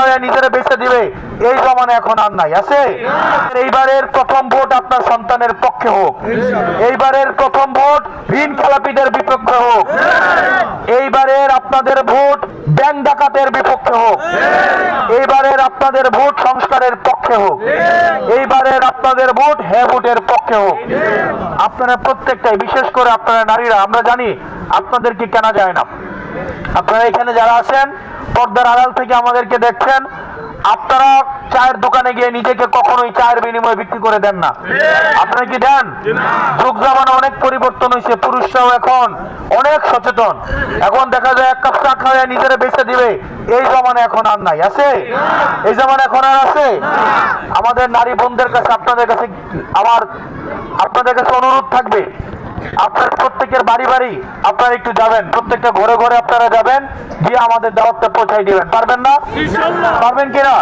খাওয়া নিজেরা বেঁচে দিবে এই জমানা এখন আর নাই, আছে? এইবারের প্রথম ভোট আপনার সন্তানের পক্ষে হোক, এইবারের প্রথম ভোট ঋণ খেলাপিদের বিপক্ষে হোক, এইবারের আপনাদের ভোট ব্যাংক ডাকাতের বিপক্ষে হোক, এইবারের আপনাদের ভোট সংস্কারের পক্ষে হোক, এইবারের আপনাদের ভোট হ্যাঁ ভোটের পক্ষে হোক। আপনারা প্রত্যেকটাই, বিশেষ করে আপনারা নারীরা, আমরা জানি আপনাদেরকে কেনা যায় না। আপনারা এখানে যারা আছেন পর্দার আড়াল থেকে আমাদেরকে দেখছেন, আপনারা চায়ের দোকানে গিয়ে নিজেকে কখনোই চায়ের বিনিময়ে বিক্রি করে দেন না। আপনারা কি দেন? যুগ জামানা অনেক পরিবর্তন হয়েছে, পুরুষরাও এখন অনেক সচেতন। এখন দেখা যায় এক কাপ চা খাওয়া নিজেরা বেঁচে দিবে এই জমানা এখন আর নাই, আছে? এই জমানা এখন আর আছে? আমাদের নারী বোনদের কাছে, আপনাদের কাছে অনুরোধ থাকবে, আপনার প্রত্যেকের বাড়ি বাড়ি আপনারা একটু যাবেন, প্রত্যেকটা ঘরে ঘরে আপনারা যাবেন, গিয়ে আমাদের দাওয়াতটা পৌঁছাই দিবেন। পারবেন না? পারবেন কিনা?